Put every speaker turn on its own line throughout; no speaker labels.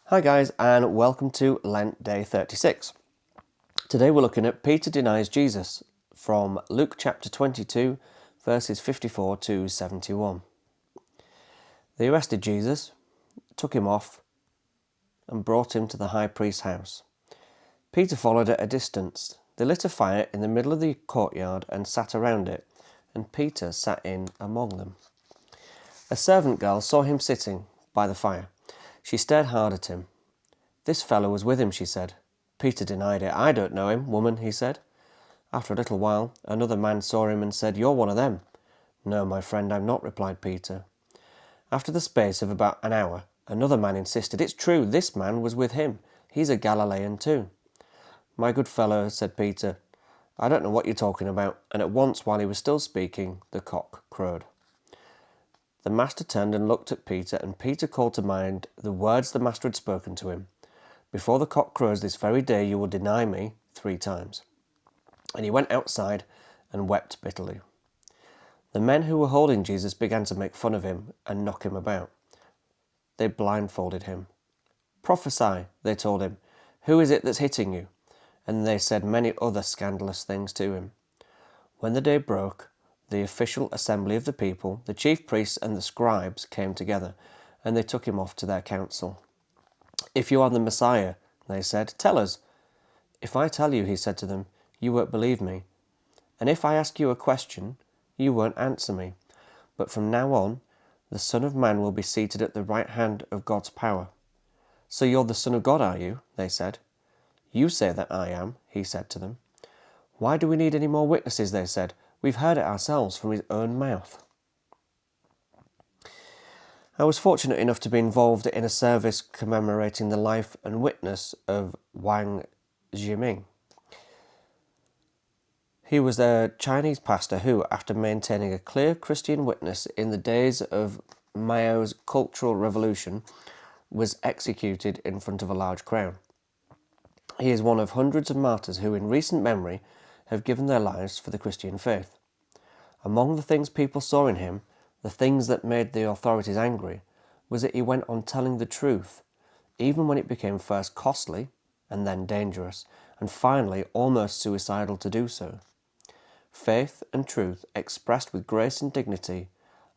Hi guys, and welcome to Lent Day 36. Today we're looking at Peter denies Jesus from Luke chapter 22, verses 54 to 71. They arrested Jesus, took him off, and brought him to the high priest's house. Peter followed at a distance. They lit a fire in the middle of the courtyard and sat around it, and Peter sat in among them. A servant girl saw him sitting by the fire. She stared hard at him. "This fellow was with him," she said. Peter denied it. "I don't know him, woman," he said. After a little while, another man saw him and said, "You're one of them." "No, my friend, I'm not," replied Peter. After the space of about an hour, another man insisted, "It's true, this man was with him. He's a Galilean too." "My good fellow," said Peter, "I don't know what you're talking about." And at once, while he was still speaking, the cock crowed. The master turned and looked at Peter, and Peter called to mind the words the master had spoken to him. "Before the cock crows this very day, you will deny me 3 times. And he went outside and wept bitterly. The men who were holding Jesus began to make fun of him and knock him about. They blindfolded him. "Prophesy," they told him. "Who is it that's hitting you?" And they said many other scandalous things to him. When the day broke, the official assembly of the people, the chief priests and the scribes came together, and they took him off to their council. "If you are the Messiah," they said, "tell us." "If I tell you," he said to them, "you won't believe me. And if I ask you a question, you won't answer me. But from now on, the Son of Man will be seated at the right hand of God's power." "So you're the Son of God, are you?" they said. "You say that I am," he said to them. "Why do we need any more witnesses?" they said. "We've heard it ourselves from his own mouth." I was fortunate enough to be involved in a service commemorating the life and witness of Wang Zhiming. He was a Chinese pastor who, after maintaining a clear Christian witness in the days of Mao's Cultural Revolution, was executed in front of a large crowd. He is one of hundreds of martyrs who, in recent memory, have given their lives for the Christian faith. Among the things people saw in him, the things that made the authorities angry, was that he went on telling the truth, even when it became first costly, and then dangerous, and finally almost suicidal to do so. Faith and truth, expressed with grace and dignity,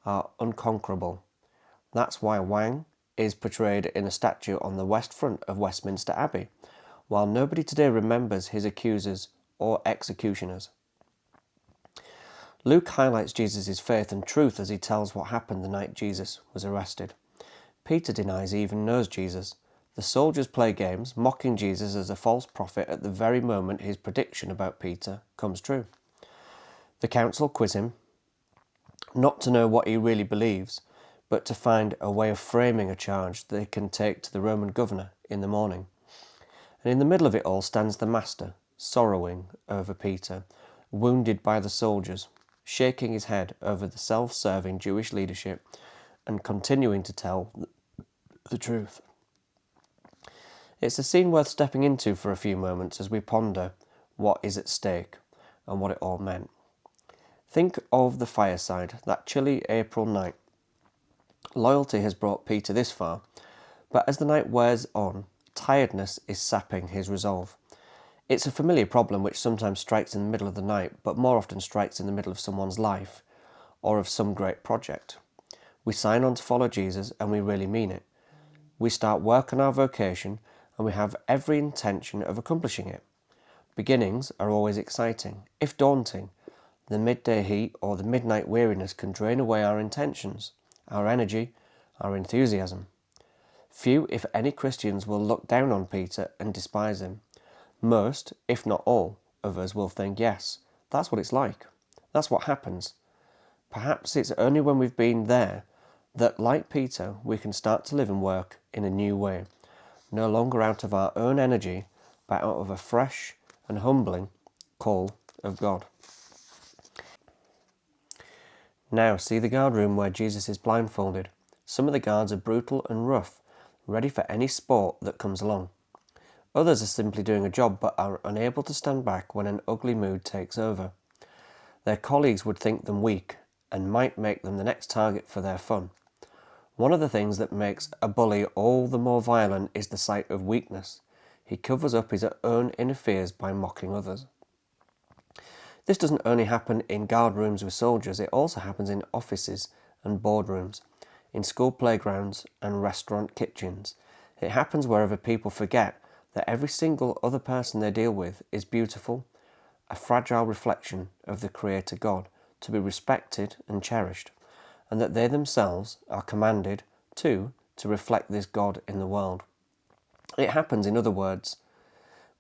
are unconquerable. That's why Wang is portrayed in a statue on the west front of Westminster Abbey, while nobody today remembers his accusers or executioners. Luke highlights Jesus' faith and truth as he tells what happened the night Jesus was arrested. Peter denies he even knows Jesus. The soldiers play games, mocking Jesus as a false prophet at the very moment his prediction about Peter comes true. The council quiz him, not to know what he really believes, but to find a way of framing a charge they can take to the Roman governor in the morning. And in the middle of it all stands the master, sorrowing over Peter, wounded by the soldiers, shaking his head over the self-serving Jewish leadership and continuing to tell the truth. It's a scene worth stepping into for a few moments as we ponder what is at stake and what it all meant. Think of the fireside, that chilly April night. Loyalty has brought Peter this far, but as the night wears on, tiredness is sapping his resolve. It's a familiar problem which sometimes strikes in the middle of the night, but more often strikes in the middle of someone's life or of some great project. We sign on to follow Jesus and we really mean it. We start work on our vocation and we have every intention of accomplishing it. Beginnings are always exciting, if daunting. The midday heat or the midnight weariness can drain away our intentions, our energy, our enthusiasm. Few, if any, Christians will look down on Peter and despise him. Most, if not all, of us will think, yes, that's what it's like. That's what happens. Perhaps it's only when we've been there that, like Peter, we can start to live and work in a new way, no longer out of our own energy, but out of a fresh and humbling call of God. Now see the guard room where Jesus is blindfolded. Some of the guards are brutal and rough, ready for any sport that comes along. Others are simply doing a job but are unable to stand back when an ugly mood takes over. Their colleagues would think them weak and might make them the next target for their fun. One of the things that makes a bully all the more violent is the sight of weakness. He covers up his own inner fears by mocking others. This doesn't only happen in guard rooms with soldiers, it also happens in offices and boardrooms, in school playgrounds and restaurant kitchens. It happens wherever people forget that every single other person they deal with is beautiful, a fragile reflection of the Creator God, to be respected and cherished, and that they themselves are commanded, too, to reflect this God in the world. It happens, in other words,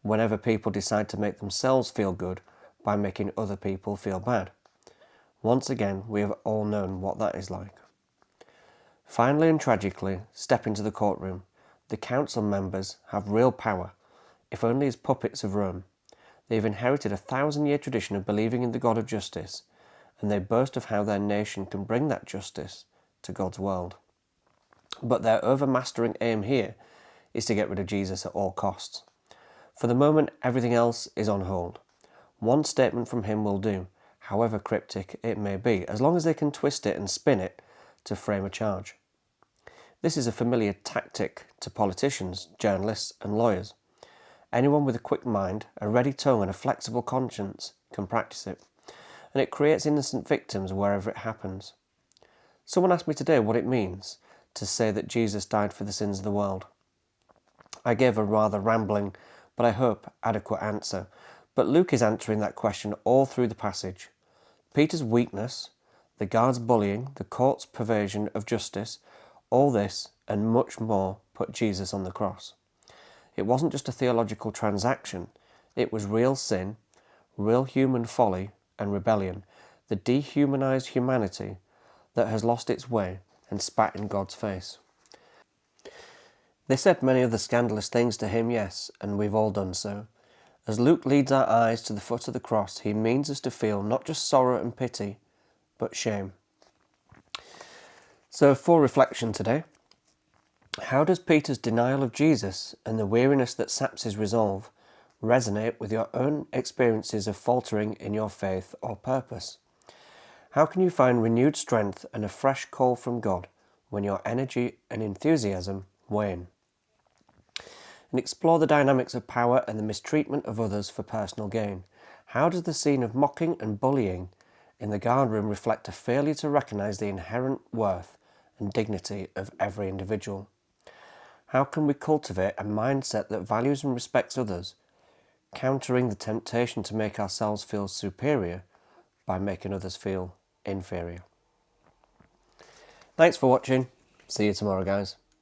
whenever people decide to make themselves feel good by making other people feel bad. Once again, we have all known what that is like. Finally and tragically, step into the courtroom. The council members have real power, if only as puppets of Rome. They have inherited a 1,000-year tradition of believing in the God of justice, and they boast of how their nation can bring that justice to God's world. But their overmastering aim here is to get rid of Jesus at all costs. For the moment, everything else is on hold. One statement from him will do, however cryptic it may be, as long as they can twist it and spin it to frame a charge. This is a familiar tactic to politicians, journalists and lawyers. Anyone with a quick mind, a ready tongue and a flexible conscience can practice it, and it creates innocent victims wherever it happens. Someone asked me today what it means to say that Jesus died for the sins of the world. I gave a rather rambling, but I hope adequate answer, but Luke is answering that question all through the passage. Peter's weakness, the guards' bullying, the court's perversion of justice, all this and much more put Jesus on the cross. It wasn't just a theological transaction, it was real sin, real human folly and rebellion, the dehumanized humanity that has lost its way and spat in God's face. They said many other scandalous things to him, yes, and we've all done so. As Luke leads our eyes to the foot of the cross, he means us to feel not just sorrow and pity, but shame. So for reflection today, how does Peter's denial of Jesus and the weariness that saps his resolve resonate with your own experiences of faltering in your faith or purpose? How can you find renewed strength and a fresh call from God when your energy and enthusiasm wane? And explore the dynamics of power and the mistreatment of others for personal gain. How does the scene of mocking and bullying in the guardroom reflect a failure to recognise the inherent worth and dignity of every individual? How can we cultivate a mindset that values and respects others, countering the temptation to make ourselves feel superior by making others feel inferior? Thanks for watching. See you tomorrow, guys.